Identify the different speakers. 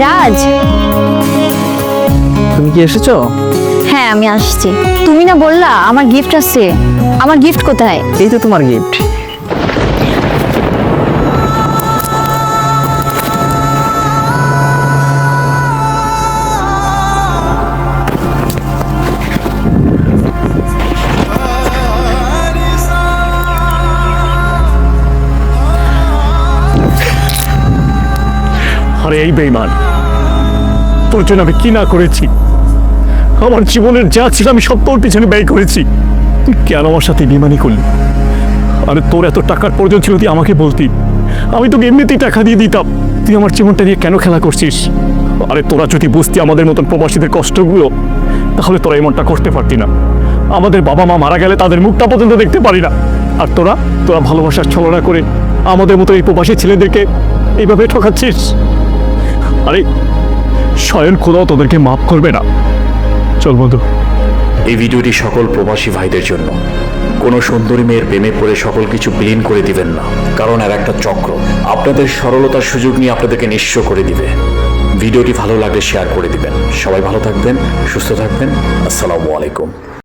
Speaker 1: রাজ,
Speaker 2: তুমি কি এসেছো?
Speaker 1: হ্যাঁ আমি আসছি। তুমি না বললা আমার গিফট আছে, আমার গিফট কোথায়?
Speaker 2: এই তো তোমার গিফট।
Speaker 3: আরে এই বেঈমান, তোর জন্য আমি কি না করেছি। আমার জীবনের যা ছিল আমি সব তোর পিছনে ব্যয় করেছি। তুই কেন আমার সাথে বেঈমানি করলি? আরে তোর এত টাকার প্রয়োজন ছিল, তুই আমাকে বলতি, আমি তোকে এমনিতেই টাকা দিয়ে দিতাম। তুই আমার জীবনটা নিয়ে কেন খেলা করছিস? আরে তোরা যদি বুঝতি আমাদের মতন প্রবাসীদের কষ্টগুলো, তাহলে তোরা এমনটা করতে পারতি না। আমাদের বাবা মা মারা গেলে তাদের মুখটা পর্যন্ত দেখতে পারি না, আর তোরা তোরা ভালোবাসার ছলনা করে আমাদের মতো এই প্রবাসী ছেলেদেরকে এইভাবে ঠকাচ্ছিস। আরে স্বয়ং খোদাও তোদেরকে মাফ করবে না। চল বন্ধু।
Speaker 4: এই ভিডিওটি সকল প্রবাসী ভাইদের জন্য। কোনো সুন্দরী মেয়ের প্রেমে পড়ে সকল কিছু বিলীন করে দিবেন না, কারণ এর একটা চক্র আপনাদের সরলতার সুযোগ নিয়ে আপনাদেরকে নিঃস্ব করে দিবে। ভিডিওটি ভালো লাগলে শেয়ার করে দিবেন। সবাই ভালো থাকবেন, সুস্থ থাকবেন। আসসালামু আলাইকুম।